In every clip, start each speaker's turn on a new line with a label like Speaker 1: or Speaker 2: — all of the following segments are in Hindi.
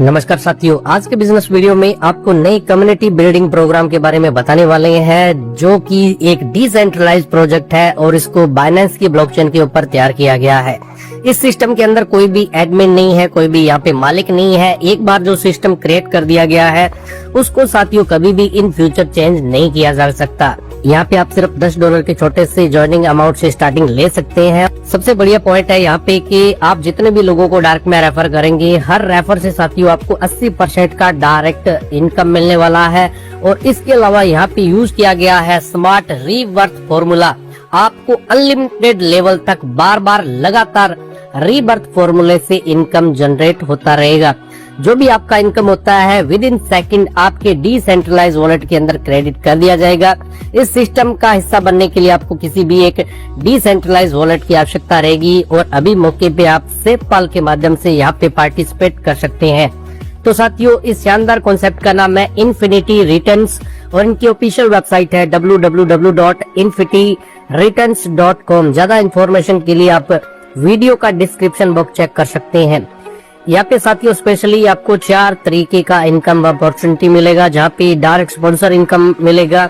Speaker 1: नमस्कार साथियों, आज के बिजनेस वीडियो में आपको नई कम्युनिटी बिल्डिंग प्रोग्राम के बारे में बताने वाले हैं, जो कि एक डिसेंट्रलाइज्ड प्रोजेक्ट है और इसको बाइनेंस की ब्लॉकचेन के ऊपर तैयार किया गया है। इस सिस्टम के अंदर कोई भी एडमिन नहीं है, कोई भी यहाँ पे मालिक नहीं है। एक बार जो सिस्टम क्रिएट कर दिया गया है उसको साथियों कभी भी इन फ्यूचर चेंज नहीं किया जा सकता। यहाँ पे आप सिर्फ $10 के छोटे से ज्वाइनिंग अमाउंट से स्टार्टिंग ले सकते हैं। सबसे बढ़िया पॉइंट है यहाँ पे कि आप जितने भी लोगों को डायरेक्ट में रेफर करेंगे, हर रेफर से साथियों आपको 80% का डायरेक्ट इनकम मिलने वाला है। और इसके अलावा यहाँ पे यूज किया गया है स्मार्ट रीबर्थ फॉर्मूला। आपको अनलिमिटेड लेवल तक बार बार लगातार रीबर्थ फॉर्मूले से इनकम जनरेट होता रहेगा। जो भी आपका इनकम होता है विद इन सेकेंड आपके डिसेंट्रलाइज वॉलेट के अंदर क्रेडिट कर दिया जाएगा। इस सिस्टम का हिस्सा बनने के लिए आपको किसी भी एक डिसेंट्रलाइज वॉलेट की आवश्यकता रहेगी और अभी मौके पे आप सेफपाल के माध्यम से यहाँ पे पार्टिसिपेट कर सकते हैं। तो साथियों, इस शानदार कॉन्सेप्ट का नाम है इन्फिनिटी रिटर्न्स और इनकी ऑफिशियल वेबसाइट है www.infinityreturns.com। ज्यादा इन्फॉर्मेशन के लिए आप वीडियो का डिस्क्रिप्शन बॉक्स चेक कर सकते हैं। यहाँ पे साथियों स्पेशली आपको 4 तरीके का इनकम अपॉर्चुनिटी मिलेगा, जहाँ पे डायरेक्ट स्पॉन्सर इनकम मिलेगा,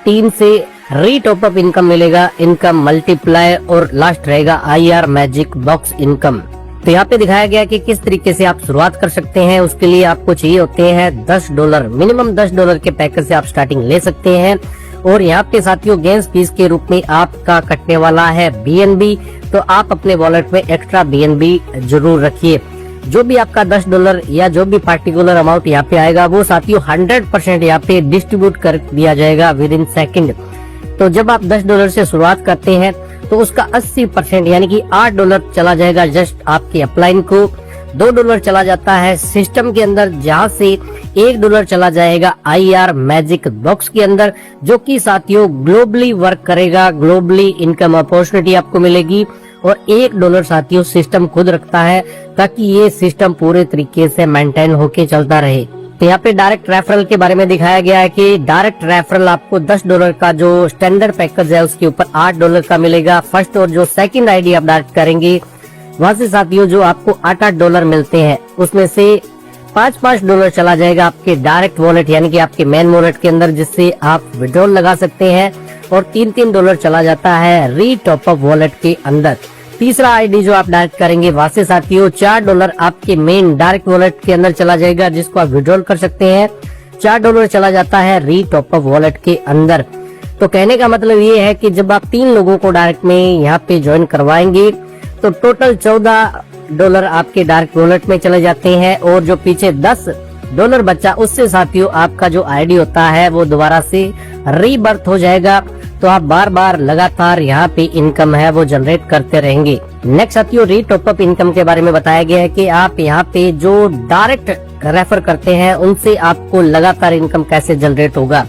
Speaker 1: 3 से रीटॉपअप इनकम मिलेगा, इनकम मल्टीप्लाई और लास्ट रहेगा IR मैजिक बॉक्स इनकम। तो यहाँ पे दिखाया गया कि किस तरीके से आप शुरुआत कर सकते हैं। उसके लिए आपको चाहिए होते हैं $10, मिनिमम $10 के पैकेज से आप स्टार्टिंग ले सकते हैं। और यहाँ पे साथियों गेम्स फीस के रूप में आपका कटने वाला है BNB। तो आप अपने वॉलेट में एक्स्ट्रा BNB जरूर रखिए। जो भी आपका $10 या जो भी पार्टिकुलर अमाउंट यहाँ पे आएगा वो साथियों 100% यहाँ पे डिस्ट्रीब्यूट कर दिया जाएगा विद इन सेकेंड। तो जब आप $10 से शुरुआत करते हैं तो उसका 80% यानी कि $8 चला जाएगा जस्ट आपके अपलाइन को। $2 चला जाता है सिस्टम के अंदर, जहाँ से $1 चला जाएगा IR मैजिक बॉक्स के अंदर, जो कि साथियों ग्लोबली वर्क करेगा। ग्लोबली इनकम अपॉर्चुनिटी आपको मिलेगी और $1 साथियों सिस्टम खुद रखता है ताकि ये सिस्टम पूरे तरीके से मेंटेन होके चलता रहे। तो यहाँ पे डायरेक्ट रेफरल के बारे में दिखाया गया है कि डायरेक्ट रेफरल आपको $10 का जो स्टैंडर्ड पैकेज है उसके ऊपर $8 का मिलेगा। फर्स्ट और जो सेकंड आईडी आप डायरेक्ट करेंगे वहाँ से साथियों जो आपको $8 मिलते हैं उसमें से $5 चला जाएगा आपके डायरेक्ट वॉलेट यानी कि आपके मेन वॉलेट के अंदर, जिससे आप विड्रॉल लगा सकते हैं। और $3 चला जाता है रीटॉपअप वॉलेट के अंदर। तीसरा आईडी जो आप डायरेक्ट करेंगे वहाँ से साथियों $4 आपके मेन डायरेक्ट वॉलेट के अंदर चला जाएगा, जिसको आप विड्रॉल कर सकते हैं। $4 चला जाता है रीटॉपअप वॉलेट के अंदर। तो कहने का मतलब ये है कि जब आप 3 लोगों को डायरेक्ट में यहाँ पे ज्वाइन करवाएंगे तो टोटल $14 आपके डायरेक्ट वॉलेट में चले जाते हैं। और जो पीछे $10 बचा उससे साथियों आपका जो आईडी होता है वो दोबारा से रीबर्थ हो जाएगा। तो आप बार बार लगातार यहाँ पे इनकम है वो जनरेट करते रहेंगे। नेक्स्ट साथियों रीटॉपअप इनकम के बारे में बताया गया है कि आप यहाँ पे जो डायरेक्ट रेफर करते हैं उनसे आपको लगातार इनकम कैसे जनरेट होगा।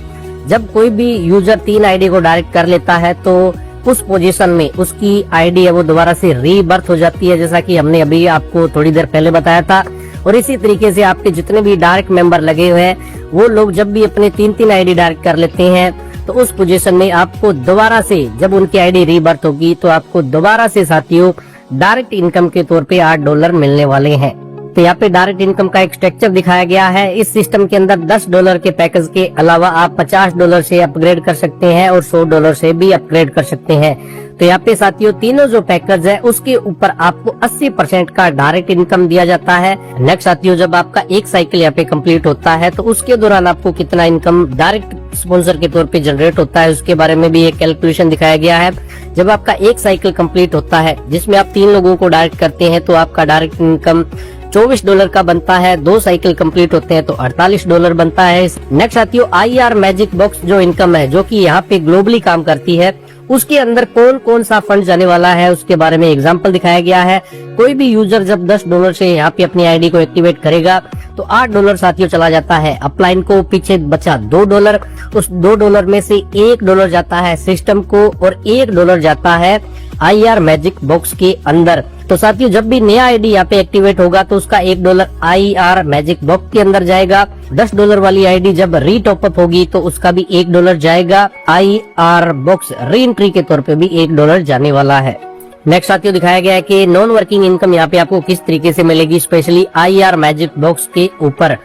Speaker 1: जब कोई भी यूजर 3 आईडी को डायरेक्ट कर लेता है तो उस पोजीशन में उसकी आईडी है वो दोबारा से रीबर्थ हो जाती है, जैसा कि हमने अभी आपको थोड़ी देर पहले बताया था। और इसी तरीके से आपके जितने भी डायरेक्ट मेंबर लगे हुए हैं वो लोग जब भी अपने 3 आईडी डायरेक्ट कर लेते हैं तो उस पोजीशन में आपको दोबारा से जब उनकी आईडी रीबर्थ होगी तो आपको दोबारा से साथियों डायरेक्ट इनकम के तौर पे $8 मिलने वाले हैं। तो यहाँ पे डायरेक्ट इनकम का एक स्ट्रक्चर दिखाया गया है। इस सिस्टम के अंदर $10 के पैकेज के अलावा आप $50 से अपग्रेड कर सकते हैं और $100 से भी अपग्रेड कर सकते हैं। तो यहाँ पे साथियों तीनों जो पैकेज है उसके ऊपर आपको 80% का डायरेक्ट इनकम दिया जाता है। नेक्स्ट साथियों जब आपका एक साइकिल यहाँ पे कंप्लीट होता है तो उसके दौरान आपको कितना इनकम डायरेक्ट स्पॉन्सर के तौर पे जनरेट होता है उसके बारे में भी एक कैलकुलेशन दिखाया गया है। जब आपका एक साइकिल कंप्लीट होता है जिसमें आप 3 लोगों को डायरेक्ट करते हैं तो आपका डायरेक्ट इनकम $24 का बनता है। 2 साइकिल कंप्लीट होते हैं तो $48 बनता है। नेक्स्ट साथियों IR मैजिक बॉक्स जो इनकम है जो कि यहाँ पे ग्लोबली काम करती है, उसके अंदर कौन कौन सा फंड जाने वाला है उसके बारे में एग्जांपल दिखाया गया है। कोई भी यूजर जब $10 से यहाँ पे अपनी आईडी को एक्टिवेट करेगा तो $8 साथियों चला जाता है अपलाइन को, पीछे बचा $2। उस $2 में से $1 जाता है सिस्टम को और $1 जाता है IR मैजिक बॉक्स के अंदर। तो साथियों जब भी नया आईडी यहाँ पे एक्टिवेट होगा तो उसका $1 IR मैजिक बॉक्स के अंदर जाएगा। $10 वाली आईडी जब रीटॉपअप होगी तो उसका भी $1 जाएगा। IR बॉक्स री एंट्री के तौर पे भी $1 जाने वाला है। नेक्स्ट साथियों दिखाया गया है कि नॉन वर्किंग इनकम यहाँ पे आपको किस तरीके से मिलेगी, स्पेशली IR मैजिक बॉक्स के ऊपर।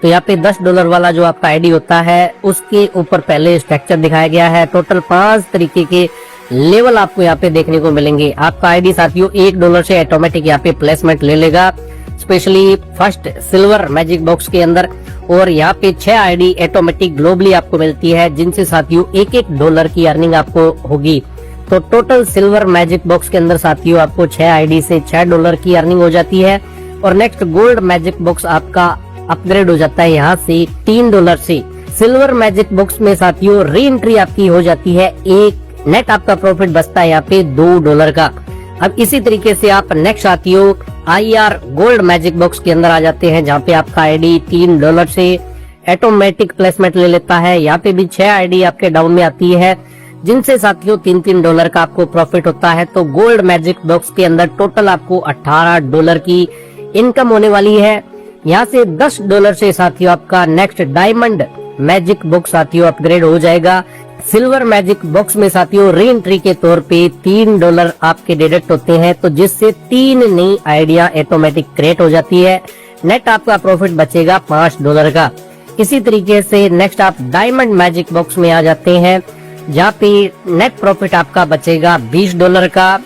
Speaker 1: तो यहाँ पे $10 वाला जो आपका आईडी होता है उसके ऊपर पहले स्ट्रक्चर दिखाया गया है। टोटल 5 तरीके के लेवल आपको यहाँ पे देखने को मिलेंगे। आपका आईडी साथियों $1 से ऑटोमेटिक यहाँ पे प्लेसमेंट ले लेगा, specially first silver magic box के अंदर। और यहाँ पे 6 आईडी ऑटोमेटिक ग्लोबली आपको मिलती है, जिनसे साथियों $1 की अर्निंग आपको होगी। तो टोटल सिल्वर मैजिक बॉक्स के अंदर साथियों आपको 6 आईडी से $6 की अर्निंग हो जाती है। और नेक्स्ट गोल्ड मैजिक बॉक्स आपका अपग्रेड हो जाता है यहाँ से $3 से। सिल्वर मैजिक बॉक्स में साथियों री एंट्री आपकी हो जाती है, एक नेट आपका प्रॉफिट बचता है यहाँ पे $2 का। अब इसी तरीके से आप नेक्स्ट साथियों IR गोल्ड मैजिक बॉक्स के अंदर आ जाते हैं, जहाँ पे आपका आईडी $3 से ऑटोमेटिक प्लेसमेंट ले लेता है। यहाँ पे भी 6 आईडी आपके डाउन में आती है, जिनसे साथियों $3 का आपको प्रॉफिट होता है। तो गोल्ड मैजिक बॉक्स के अंदर टोटल आपको $18 की इनकम होने वाली है। यहाँ से $10 से साथियों आपका नेक्स्ट डायमंड मैजिक बॉक्स साथियों अपग्रेड हो जाएगा। सिल्वर मैजिक बॉक्स में साथियों री एंट्री के तौर पे $3 आपके डिडक्ट होते हैं, तो जिससे 3 नई आइडिया ऑटोमेटिक क्रिएट हो जाती है। नेट आपका प्रॉफिट बचेगा $5 का। इसी तरीके से नेक्स्ट आप डायमंड मैजिक बॉक्स में आ जाते हैं, जहाँ पे नेट प्रॉफिट आपका बचेगा $20 का।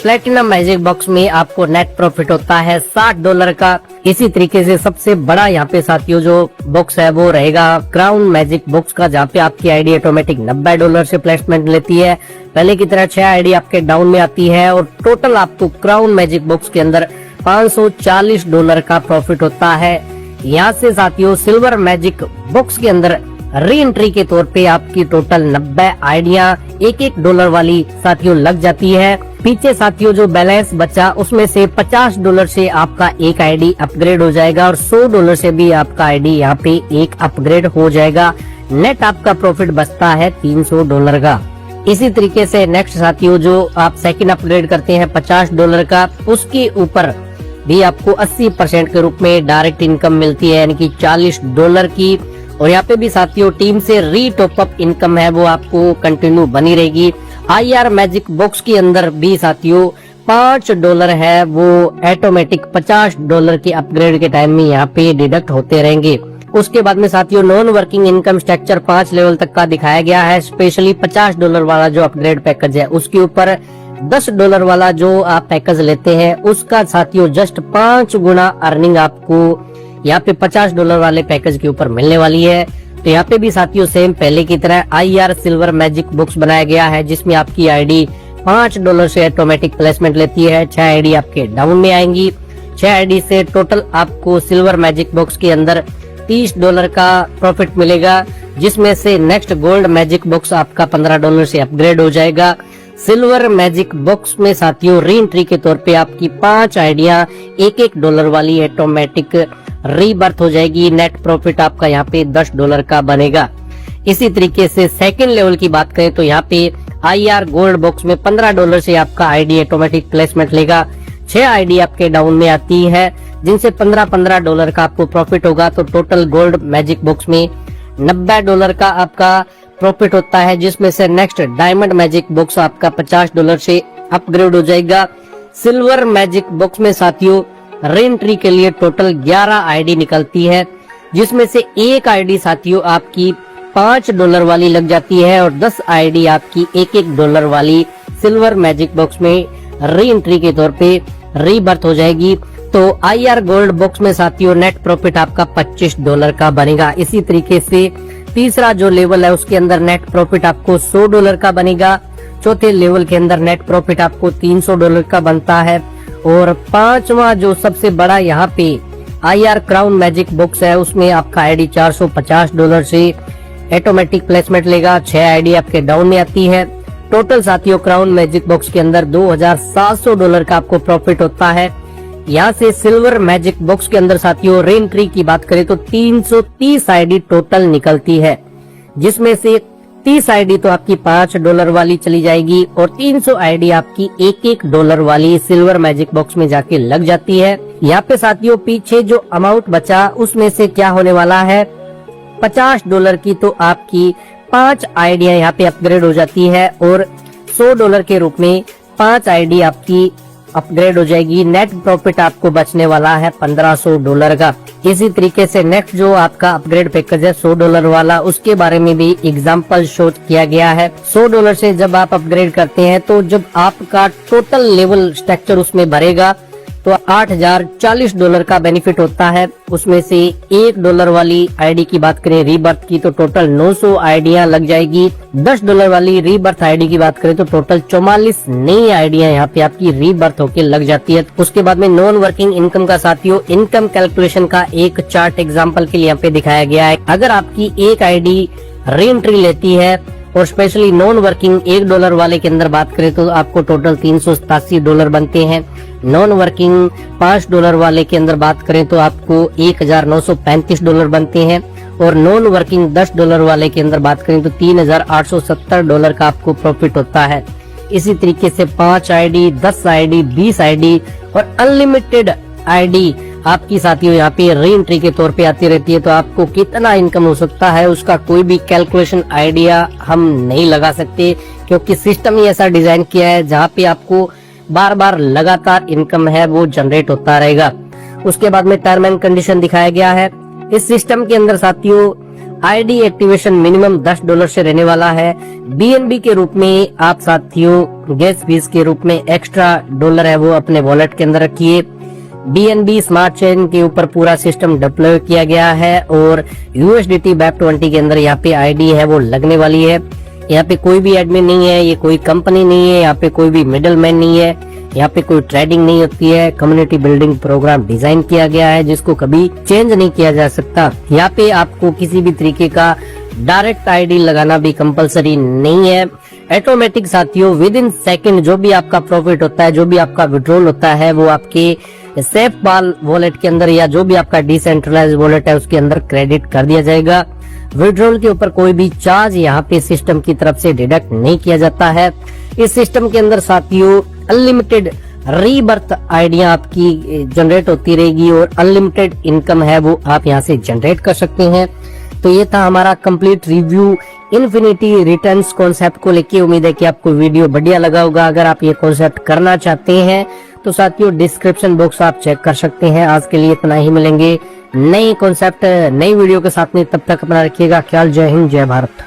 Speaker 1: प्लेटिनम मैजिक बॉक्स में आपको नेट प्रॉफिट होता है $60 का। इसी तरीके से सबसे बड़ा यहाँ पे साथियों जो बॉक्स है वो रहेगा क्राउन मैजिक बॉक्स का, जहाँ पे आपकी आईडी ऑटोमेटिक $90 से प्लेसमेंट लेती है। पहले की तरह 6 आईडी आपके डाउन में आती है और टोटल आपको क्राउन मैजिक बॉक्स के अंदर $540 का प्रॉफिट होता है। यहाँ से साथियों सिल्वर मैजिक बॉक्स के अंदर री एंट्री के तौर पे आपकी टोटल 90 आइडिया $1 वाली साथियों लग जाती है। पीछे साथियों जो बैलेंस बचा उसमें से $50 से आपका एक आईडी अपग्रेड हो जाएगा और $100 से भी आपका आईडी यहाँ पे एक अपग्रेड हो जाएगा। नेट आपका प्रॉफिट बचता है $300 का। इसी तरीके से नेक्स्ट साथियों जो आप सेकंड अपग्रेड करते हैं $50 का, उसके ऊपर भी आपको 80% के रूप में डायरेक्ट इनकम मिलती है, यानी कि $40 की। और यहाँ पे भी साथियों टीम से री टॉपअप इनकम है वो आपको कंटिन्यू बनी रहेगी। IR मैजिक बॉक्स के अंदर भी साथियों $5 है वो ऑटोमेटिक $50 के अपग्रेड के टाइम में यहाँ पे डिडक्ट होते रहेंगे। उसके बाद में साथियों non working income structure 5 level तक का दिखाया गया है। स्पेशली $50 वाला जो अपग्रेड पैकेज है उसके ऊपर $10 वाला जो आप पैकेज लेते हैं उसका साथियों जस्ट 5 गुना अर्निंग आपको यहाँ पे $50 वाले पैकेज के ऊपर मिलने वाली है। तो यहाँ पे भी साथियों सेम पहले की तरह IR सिल्वर मैजिक बॉक्स बनाया गया है, जिसमें आपकी आईडी $5 से ऑटोमेटिक प्लेसमेंट लेती है। 6 आईडी आपके डाउन में आएंगी। 6 आईडी से टोटल आपको सिल्वर मैजिक बॉक्स के अंदर $30 का प्रॉफिट मिलेगा, जिसमें से नेक्स्ट गोल्ड मैजिक बॉक्स आपका $15 से अपग्रेड हो जाएगा। सिल्वर मैजिक बॉक्स में साथियों री एंट्री के तौर पे आपकी 5 आइडिया $1 वाली ऑटोमेटिक रीबर्थ हो जाएगी। नेट प्रॉफिट आपका यहाँ पे $10 का बनेगा। इसी तरीके से सेकंड लेवल की बात करें तो यहाँ पे IR गोल्ड बॉक्स में $15 से आपका आईडी ऑटोमेटिक प्लेसमेंट लेगा। 6 आईडी आपके डाउन में आती है, जिनसे $15 का आपको प्रॉफिट होगा। तो टोटल गोल्ड मैजिक बॉक्स में $90 का आपका प्रॉफिट होता है, जिसमें से नेक्स्ट डायमंड मैजिक बॉक्स आपका $50 से अपग्रेड हो जाएगा। सिल्वर मैजिक बॉक्स में साथियों री एंट्री के लिए टोटल 11 आईडी निकलती है, जिसमें से एक आईडी साथियों आपकी $5 वाली लग जाती है और 10 आईडी आपकी $1 वाली सिल्वर मैजिक बॉक्स में री एंट्री के तौर पे रीबर्थ हो जाएगी। तो IR गोल्ड बॉक्स में साथियों नेट प्रॉफिट आपका $25 का बनेगा। इसी तरीके से तीसरा जो लेवल है उसके अंदर नेट प्रॉफिट आपको $100 का बनेगा। चौथे लेवल के अंदर नेट प्रॉफिट आपको $300 का बनता है। और पांचवा जो सबसे बड़ा यहाँ पे IR क्राउन मैजिक बॉक्स है उसमें आपका आईडी $450 से ऑटोमेटिक प्लेसमेंट लेगा। 6 आईडी आपके डाउन में आती है। टोटल साथियों क्राउन मैजिक बॉक्स के अंदर $2700 का आपको प्रॉफिट होता है। यहाँ से सिल्वर मैजिक बॉक्स के अंदर साथियों री एंट्री की बात करें तो 330 आईडी टोटल निकलती है, जिसमें से 30 आईडी तो आपकी $5 वाली चली जाएगी और 300 आईडी आपकी $1 वाली सिल्वर मैजिक बॉक्स में जाके लग जाती है। यहाँ पे साथियों पीछे जो अमाउंट बचा उसमें से क्या होने वाला है, $50 की तो आपकी 5 आइडिया यहाँ पे अपग्रेड हो जाती है और $100 के रूप में 5 आईडी आपकी अपग्रेड हो जाएगी। नेट प्रॉफिट आपको बचने वाला है $1500 का। इसी तरीके से नेक्स्ट जो आपका अपग्रेड पैकेज है $100 वाला, उसके बारे में भी एग्जांपल शो किया गया है। $100 से जब आप अपग्रेड करते हैं तो जब आपका टोटल लेवल स्ट्रक्चर उसमें भरेगा तो $8040 का बेनिफिट होता है। उसमें से $1 वाली आईडी की बात करें रीबर्थ की तो टोटल 900 आईडियां लग जाएगी। $10 वाली रीबर्थ आईडी की बात करें तो टोटल 44 नई आईडियां यहाँ पे आपकी रीबर्थ होके लग जाती है। उसके बाद में नॉन वर्किंग इनकम का साथियों इनकम कैलकुलेशन का एक चार्ट एग्जाम्पल के लिए यहाँ पे दिखाया गया है। अगर आपकी एक आईडी री एंट्री लेती है और स्पेशली नॉन वर्किंग $1 वाले के अंदर बात करें तो आपको टोटल $387 बनते हैं। नॉन वर्किंग $5 वाले के अंदर बात करें तो आपको $1935 बनते हैं और नॉन वर्किंग $10 वाले के अंदर बात करें तो $3870 का आपको प्रॉफिट होता है। इसी तरीके से 5 आईडी, 10 आईडी, 20 आईडी और अनलिमिटेड आईडी आपकी साथियों यहाँ पे री एंट्री के तौर पे आती रहती है। तो आपको कितना इनकम हो सकता है उसका कोई भी कैलकुलेशन आइडिया हम नहीं लगा सकते, क्योंकि सिस्टम ही ऐसा डिजाइन किया है जहाँ पे आपको बार बार लगातार इनकम है वो जनरेट होता रहेगा। उसके बाद में टर्म एंड कंडीशन दिखाया गया है। इस सिस्टम के अंदर साथियों आईडी एक्टिवेशन मिनिमम $10 से रहने वाला है। बीएनबी के रूप में आप साथियों गैस फीस के रूप में एक्स्ट्रा डॉलर है वो अपने वॉलेट के अंदर रखिए। बीएनबी स्मार्ट चेन के ऊपर पूरा सिस्टम डिप्लॉय किया गया है और USDT BEP20 के अंदर यहाँ पे आईडी है वो लगने वाली है। यहाँ पे कोई भी एडमिन नहीं है, ये कोई कंपनी नहीं है, यहाँ पे कोई भी मिडल मैन नहीं है, यहाँ पे कोई ट्रेडिंग नहीं होती है। कम्युनिटी बिल्डिंग प्रोग्राम डिजाइन किया गया है जिसको कभी चेंज नहीं किया जा सकता। यहाँ पे आपको किसी भी तरीके का डायरेक्ट आईडी लगाना भी कंपलसरी नहीं है। ऑटोमेटिक साथियों विद इन सेकेंड जो भी आपका प्रॉफिट होता है, जो भी आपका विड्रॉल होता है वो आपके सेफ बाल वॉलेट के अंदर या जो भी आपका डिसेंट्रलाइज्ड वॉलेट है उसके अंदर क्रेडिट कर दिया जाएगा। विड्रॉल के ऊपर कोई भी चार्ज यहाँ पे सिस्टम की तरफ से डिडक्ट नहीं किया जाता है। इस सिस्टम के अंदर साथियों अनलिमिटेड रीबर्थ आइडिया आपकी जनरेट होती रहेगी और अनलिमिटेड इनकम है वो आप यहाँ से जनरेट कर सकते हैं। तो ये था हमारा complete review infinity returns concept को लेके। उम्मीद है कि आपको वीडियो बढ़िया लगा होगा। अगर आप ये कॉन्सेप्ट करना चाहते हैं तो साथियों डिस्क्रिप्शन बॉक्स आप चेक कर सकते हैं। आज के लिए इतना ही, मिलेंगे नई कॉन्सेप्ट नई वीडियो के साथ में। तब तक अपना रखिएगा ख्याल। जय हिंद, जय भारत।